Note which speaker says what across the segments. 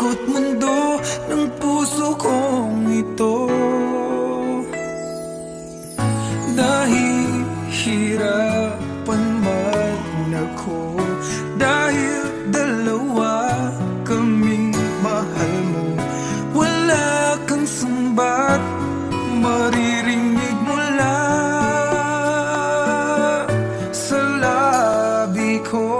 Speaker 1: ikot mundo ng puso kong ito. Dahil hirapan man ako, dahil dalawa kaming mahal mo, wala kang sumbat maririnig mula sa labi ko.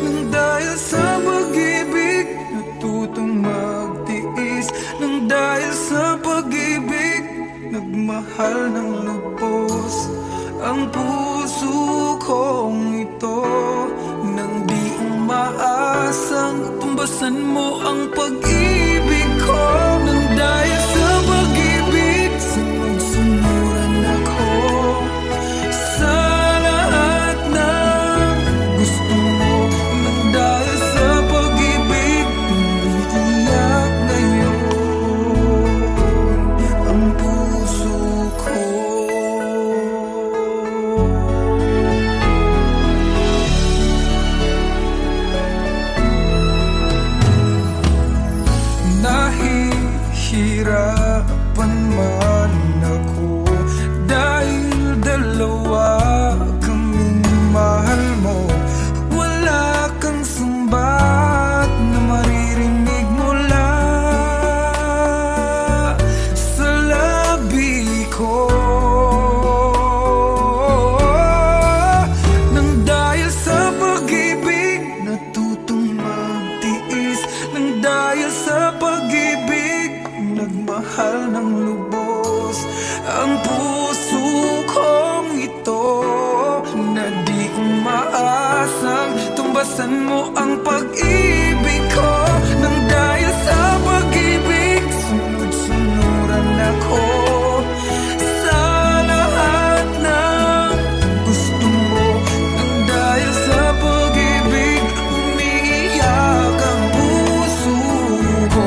Speaker 1: Nang dahil sa pag-ibig natutong magtiis, nang dahil sa pag-ibig nagmahal ng lubos ang puso kong ito. Nang di umaasang tumbasan mo ang pag-ibig ko. Nang dahil sa pag-ibig sunod-sunuran ako sa lahat ng gusto mo. Nang dahil sa pag-ibig umiiyak ngayon ang puso ko. Nahihirapan man ako dahil dalawa kaming mahal mo, wala kang sumbat na maririnig mula sa labi ko. Nang dahil sa pag-ibig natutong magtiis, nang dahil sa pag-ibig nagmahal ng lubos ang puso kong ito. Na di umaasang tumbasan mo ang pag-ibig ko. Nang dahil sa pag-ibig sunod-sunuran ako sa lahat ng gusto mo. Nang dahil sa pag-ibig umiiyak ang puso ko.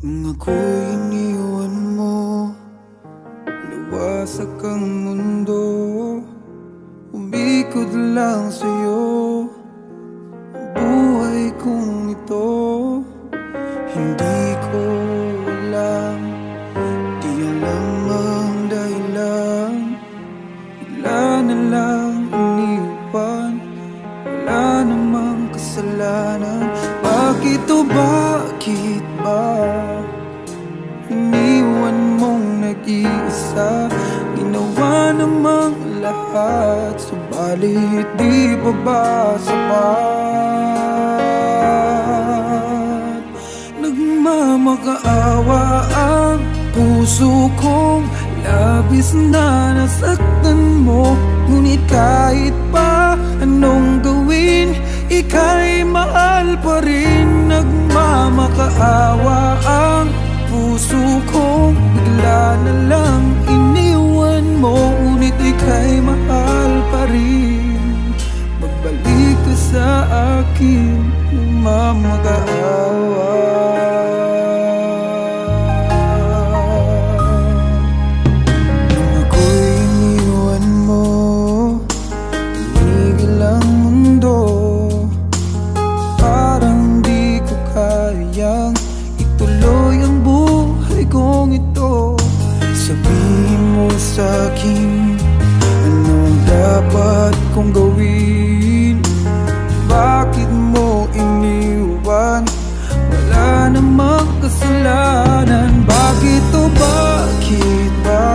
Speaker 1: Nung ako'y iniwan mo, nawasak ang mundo, umikot lang sa'yo ang buhay kong ito. Hindi ko alam, di alam ang dahilan, bigla na lang iniwan, wala namang kasalanan. Bakit o bakit ba iniwan mong nag-iisa? Ginawa namang lahat, subalit di pa ba sapat? Nagmamakaawa ang puso kong labis na nasaktan mo. Ngunit kahit pa anong ika'y mahal pa rin. Nagmamakaawa ang puso ko, bigla na lang iniwan mo. Ngunit ika'y mahal pa rin. Magbalik ka sa akin, nagmamakaawa. Nung ako'y iniwan mo, tumigil ang mundo. Parang di ko kayang ituloy ang buhay kong ito. Sabihin mo sa'kin, anong dapat kong gawin? Bakit mo iniwan? Wala namang kasalanan. Bakit o bakit ba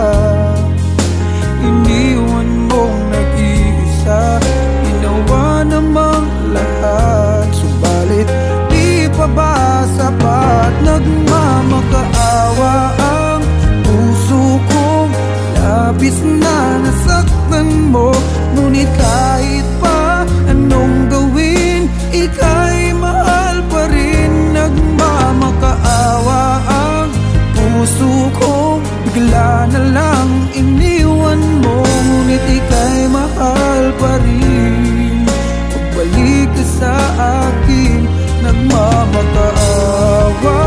Speaker 1: iniwan mong nag-iisa? Ginawa namang lahat, subalit di pa ba sapat? Nagmamakaawa ang puso ko, labis na nasaktan mo. Ngunit kahit pa anong gawin, ika'y mahal pa rin. Nagmamakaawa ang puso ko, bigla na lang iniwan mo. Ngunit ika'y mahal pa rin. Pagbalik ka sa akin, nagmamakaawa.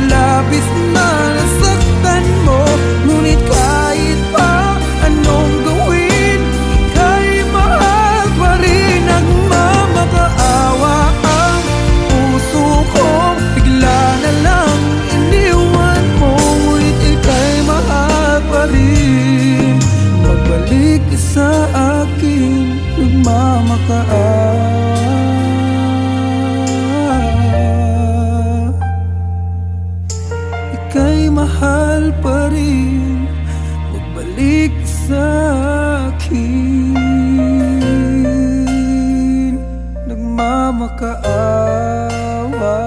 Speaker 1: Labis na nasaktan mo, ngunit kahit pa anong gawin, ika'y mahal pa rin. Nagmamakaawa ang puso ko, bigla na lang iniwan mo. Ngunit ika'y mahal pa rin. Magbalik ka sa akin, nagmamakaawa. Ika'y mahal pa rin. Magbalik sa akin, nagmamakaawa.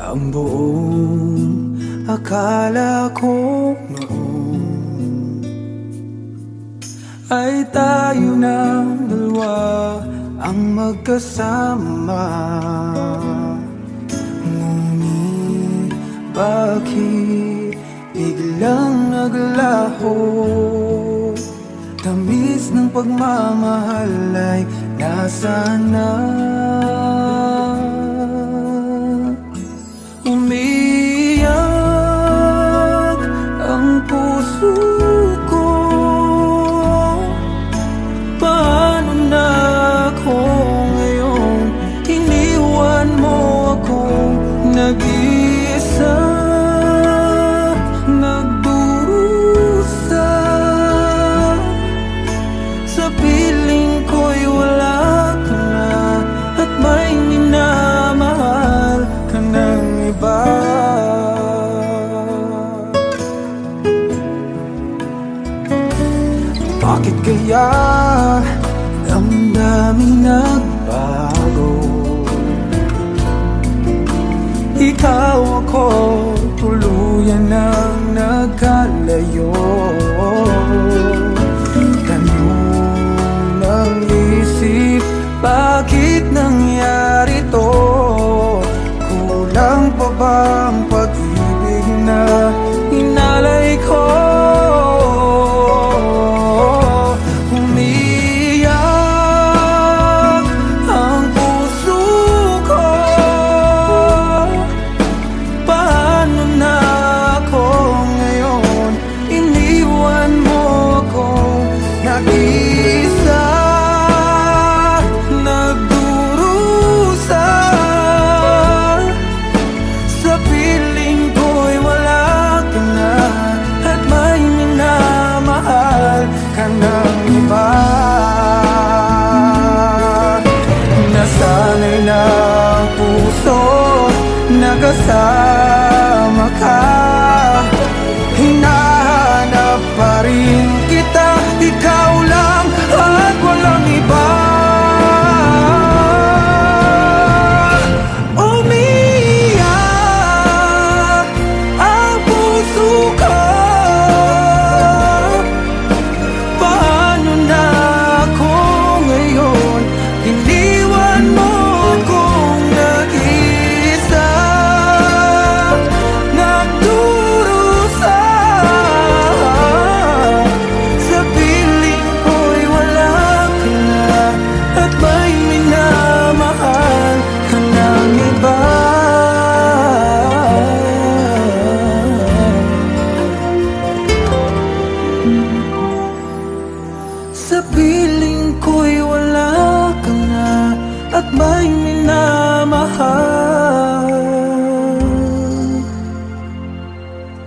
Speaker 1: Ang buong akala ko noon ay tayo ng dalawa ang magkasama. Ngunit bakit biglang naglaho? Tamis ng pagmamahal ay nasaan na? Umiyak ang puso ko. Paano na ako ngayon? Iniwan mo akong nag-iisa, nagdurusa. Sa piling ko'y wala ka na, at may minamahal ka ng iba. Bakit kaya damdaming nagbago? Ikaw ako, tuluyan nang nagkalayo. Tanong ng isip, bakit nangyari to? Kulang pa ba ang pag-ibig na inalay ko? Umiyak ang puso ko. Paano na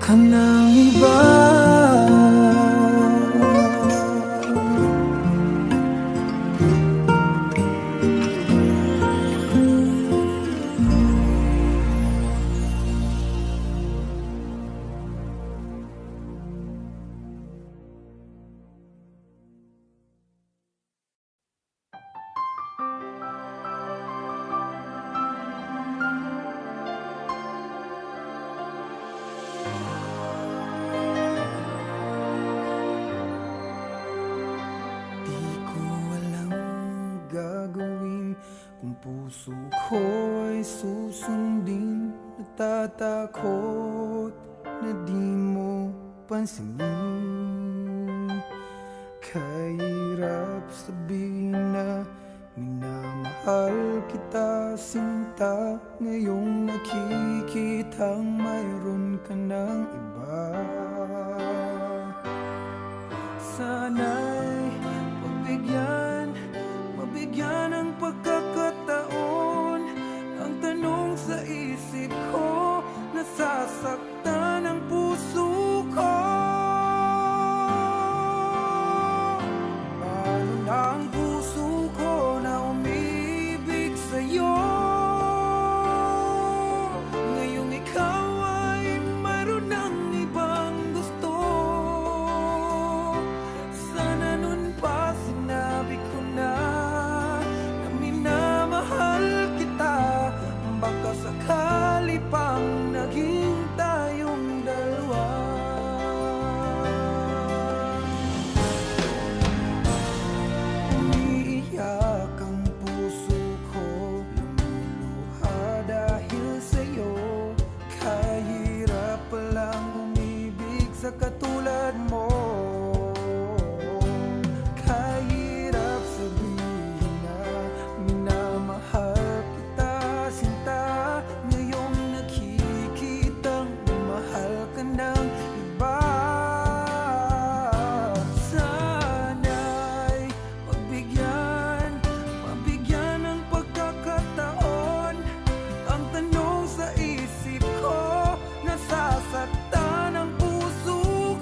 Speaker 1: ka ng iba. Kung puso ko ay susundin, natatakot na di mo pansinin. Kahirap sabihin na minamahal kita, sinta. Ngayong nakikitang mayroon ka ng iba. Sana'y mabigyan ng pagkakataon. Ang tanong sa isip ko, nasasaktan ang puso ko. Paano na ang puso ko na umibig sa'yo? Ngayong ikaw ay mayroon ng ibang gusto. Sana nun pa sinabi ko na minamahal kita. Baka sakali pang naging tayong dalawa. Umiiyak ang puso ko, lumuluha dahil sa'yo. Kahirap palang umibig sa katulad mo. Kahirap sabihin na minamahal kita, sinta. Ngayong nakikitang mahal ka ng iba. Sana'y mabigyan ng pagkakataon. Ang tanong sa isip ko, nasasaktan ang puso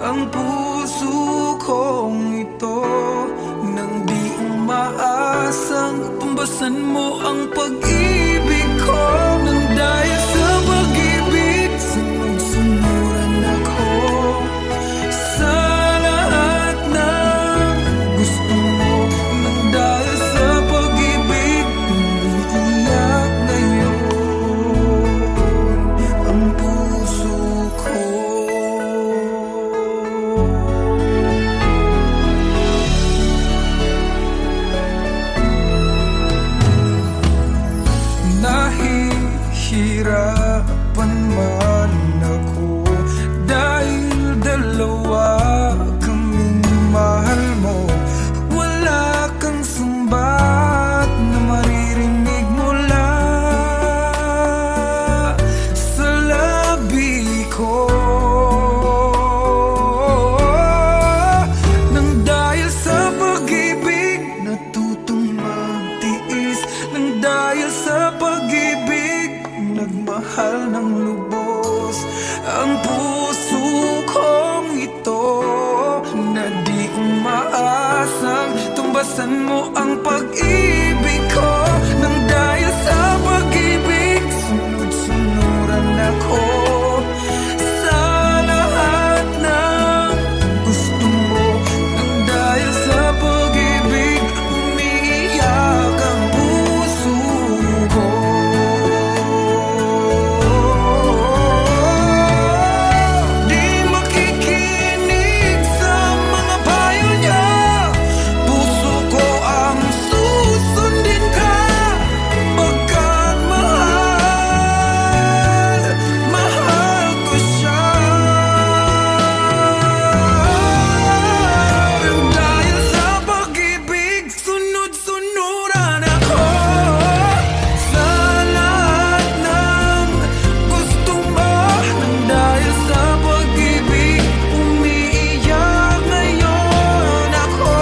Speaker 1: ang puso kong ito. Nang di umaasang tumbasan mo ang pag-ibig ko. Nang dahil sa pag-ibig, sunod-sunuran ako sa lahat ng gusto mo. Nang dahil sa pag-ibig, umiiyak ngayon ang puso ko. Nahihirapan man ako dahil dalawa kaming mahal mo. Wala kang sumbat na maririnig mula sa labi ko. Nang dahil sa pag-ibig, natutong magtiis. Nang dahil sa pag-ibig, nagmahal ng lubos ang puso kong ito. Na di umaasang tumbasan mo ang pag-ibig ko. Nang dahil sa pag-ibig, sunod-sunuran ako sa lahat ng gusto mo. Nang dahil sa pag-ibig, umiiyak ang puso ko. Di makikinig sa mga payo niya. Puso ko ang susundin ka. Pagkat mahal, mahal ko siya. Nang dahil sa pag-ibig, sunod-sunuran ako sa lahat ng gusto mo. Nang dahil sa pag-ibig, umiiyak ngayon ako.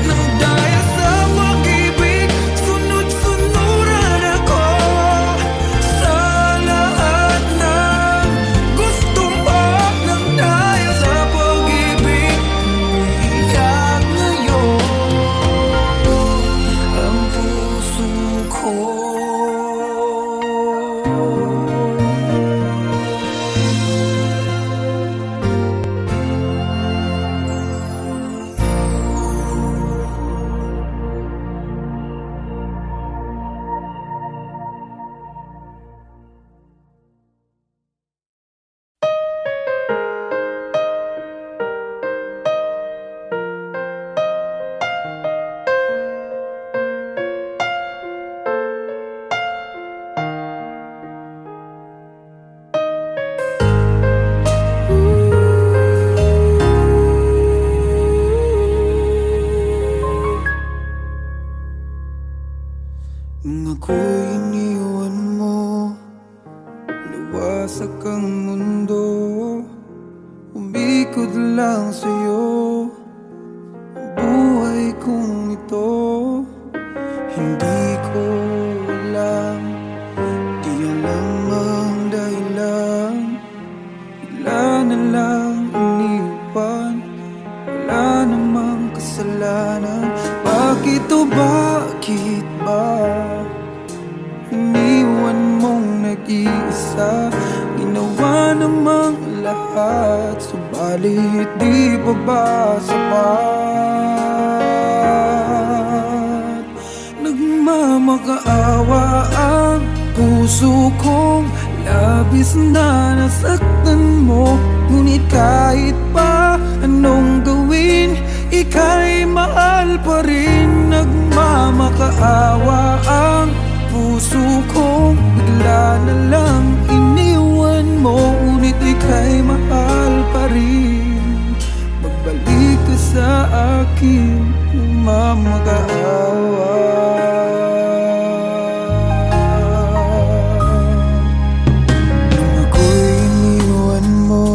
Speaker 1: Nang dahil sa pag-ibig, sunod-sunuran ako sa lahat ng gusto mo. Nang dahil sa pag-ibig, umiiyak ngayon ang puso ko. Nung ako'y iniwan mo, nawasak ang mundo. Umikot lang sa'yo ang buhay kong ito. Hindi ko alam, di alam ang dahilan. Bigla na lang iniwan, wala namang kasalanan. Bakit o bakit ba iniwan mong nag-iisa? Ginawa namang lahat, subalit di pa ba sapat? Nagmamakaawa ang puso kong labis na nasaktan mo. Ngunit kahit pa anong gawin, ika'y mahal pa rin. Nagmamakaawa ang puso kong bigla na lang iniwan mo. Ngunit ika'y mahal pa rin. Magbalik ka sa akin, nagmamakaawa. Nung ako'y iniwan mo,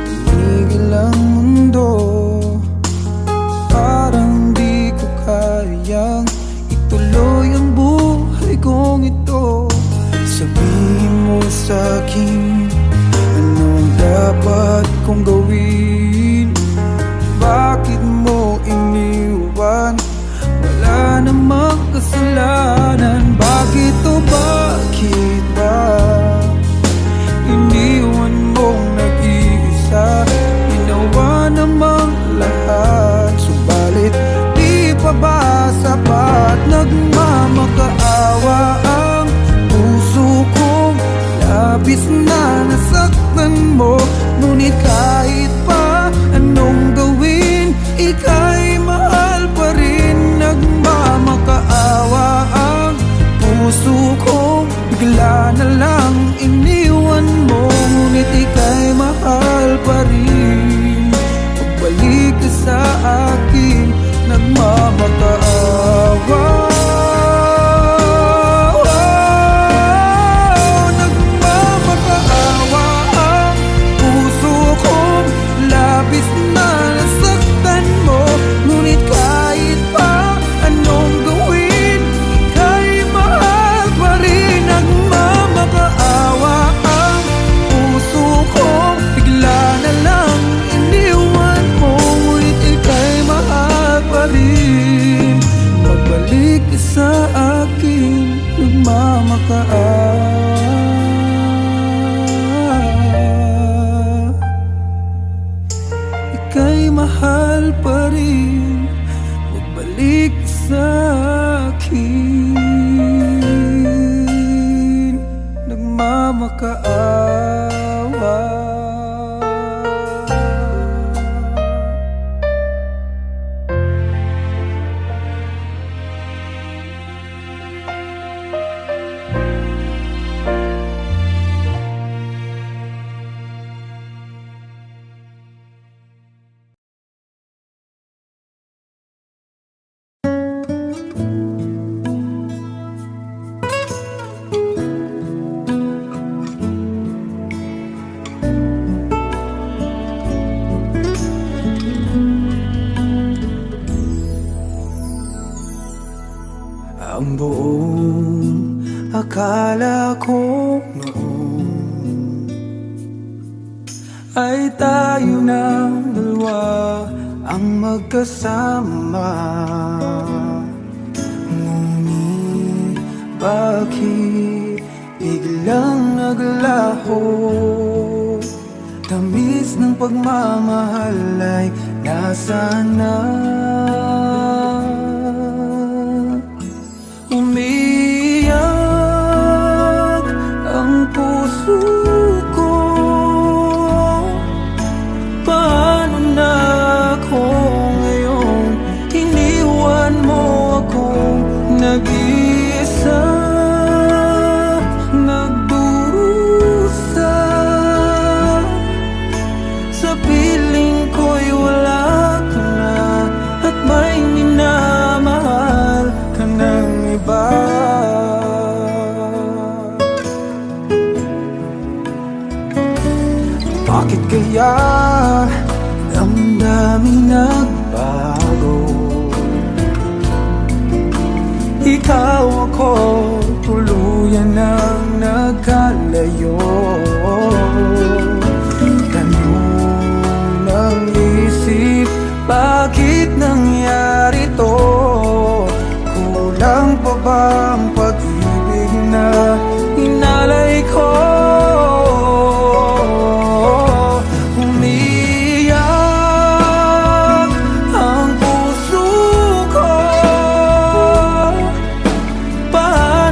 Speaker 1: tumigil ang mundo. Parang di ko kayang ituloy ang buhay kong ito. Sabihin mo sa'kin gawin? Bakit mo iniwan? Wala namang kasalanan. Bakit o bakit ba iniwan mong nag-iisa? Ginawa namang lahat, subalit di pa ba sapat? Nagmamakaawa ang puso kong labis na nasaktan mo. Ngunit kahit pa anong gawin, ika'y mahal pa rin. Nagmamakaawa ang puso kong bigla na lang iniwan mo. Ngunit ika'y mahal pa rin. Pagbalik ka sa akin, nagmamakaawa. Nagmamakaawa ang puso kong labis na nasaktan mo. Ngunit kahit pa anong gawin, ika'y mahal pa rin. Nagmamakaawa ang puso kong bigla na lang iniwan mo. Ngunit ika'y mahal pa rin. Pagbalik ka sa akin, nagmamakaawa. Ika'y mahal pa rin. Pagbalik ka sa akin, nagmamakaawa. Ang buong akala ko noon ay tayo ng dalawa ang magkasama. Ngunit bakit biglang naglaho? Tamis ng pagmamahal ay nasaan na? Umiyak ang puso ko. Paano na ako ngayon? Iniwan mo akong nag-iisa, nagdurusa. Sa piling ko'y wala ka na, at may minamahal ka ng iba. Bakit kaya damdaming nagbago? Ikaw ako, tuluyan nang nagkalayo. Tanong ng isip, bakit nangyari to? Kulang pa ba ang pag-ibig na inalay ko? Umiyak ang puso ko. Paano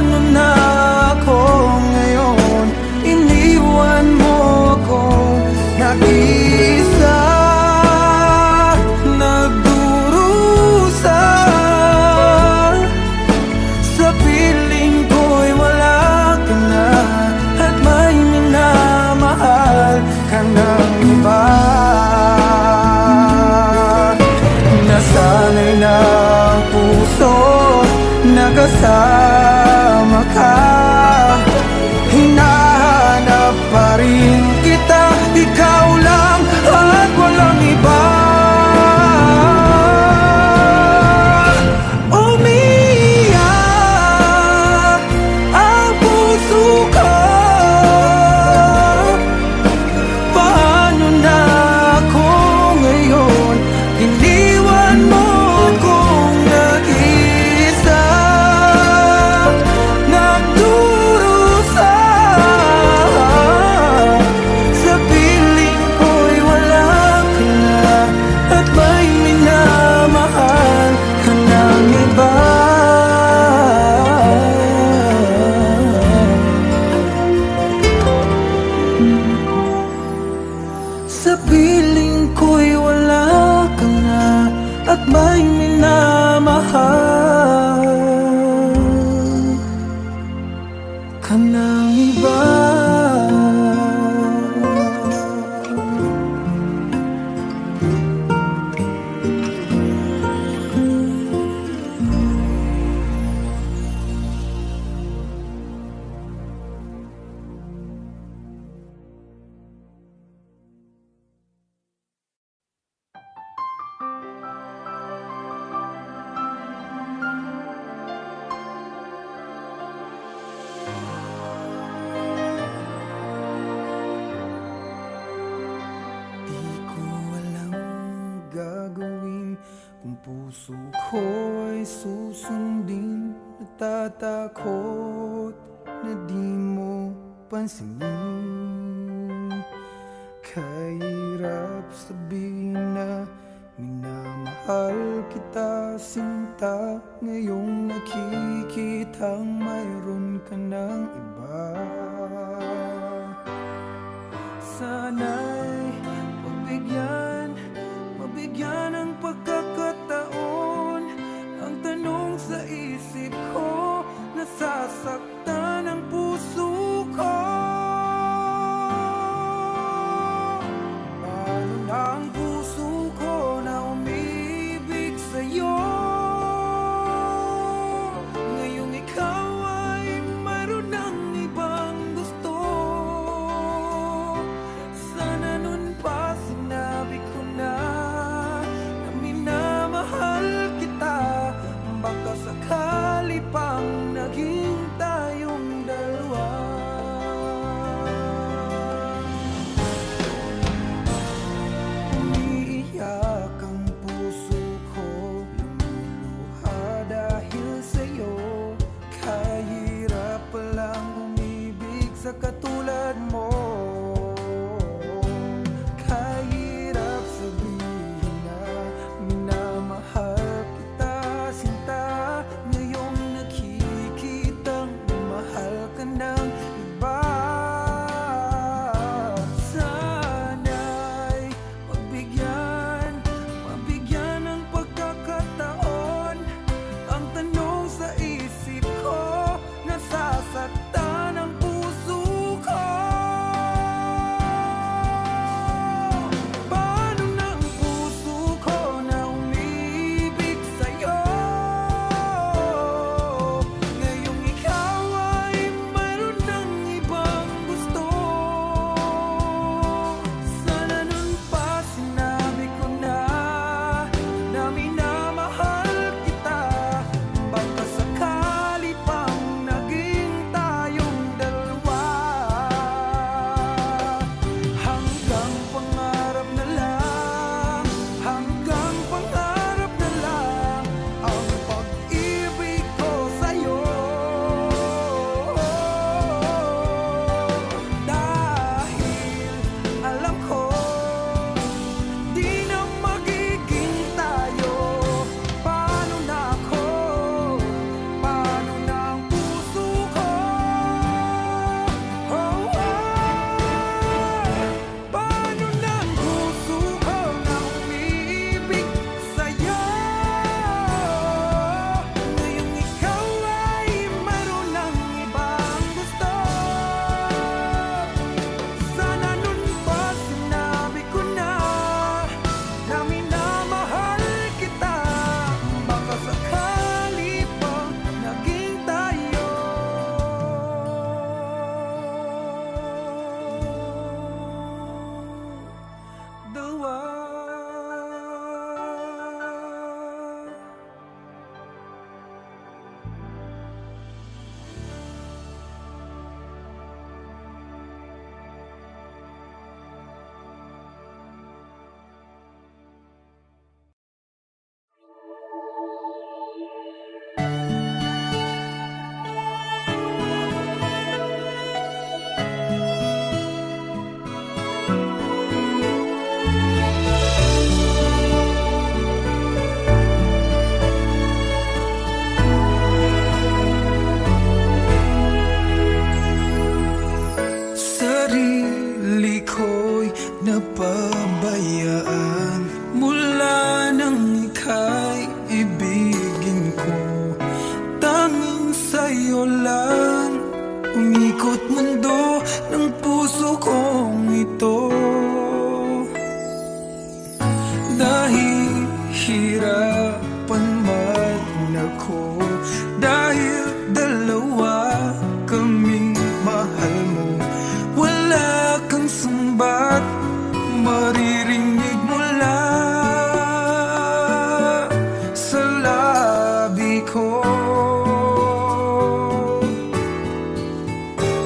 Speaker 1: piling ko'y wala ka na at may minamahal ka ng iba. Kung puso ko ay susundin, natatakot na di mo pansinin. Kahirap sabihin na minamahal kita sinta, ngayong nakikitang mayroon ka ng iba. Sana'y mabigyan ng pagkakataon. Ang tanong sa isip ko, nasasaktan ang puso ko. Paano na ang puso ko na umibig sa'yo? Ngayong ikaw ay mayroon ng ibang gusto. Sana nun pa sinabi kalayaan mula nang ika'y ibigin ko. Tanging sa'yo lang umikot mundo ng puso kong ito. Dahil hirapan man ako, dahil dalawa kaming mahal mo, wala kang sumbat maririnig mula sa labi ko.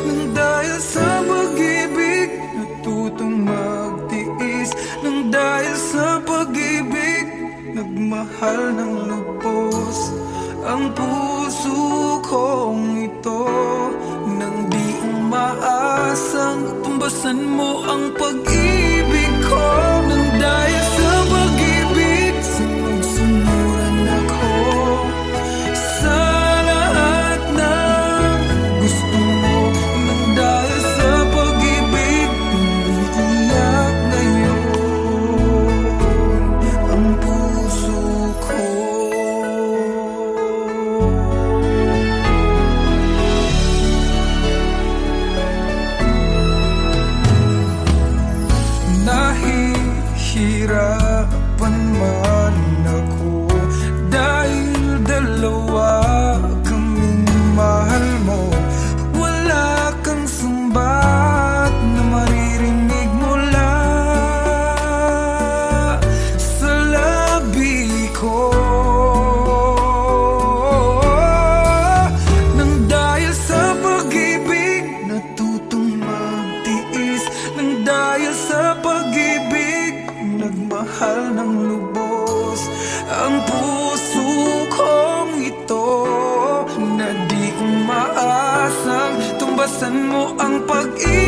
Speaker 1: Nang dahil sa pag-ibig natutong magtiis, nang dahil sa pag-ibig nagmahal ng lubos ang puso kong ito. Nang di umaasang tumbasan mo ang pag-ibig ko. Nang dahil sa pag-ibig sunod-sunuran ako sa lahat ng gusto mo. Nang dahil sa pag-ibig umiiyak ngayon ang puso ko. Nahihirapan man ako dahil dalawa kaming mahal mo, wala kang sumbat na maririnig mula sa labi ko. Nang dahil sa pag-ibig natutong magtiis, nang dahil sa pag-ibig nagmahal ng lubos ang puso kong ito. Na di umaasang tumbasan mo ang pag-ibig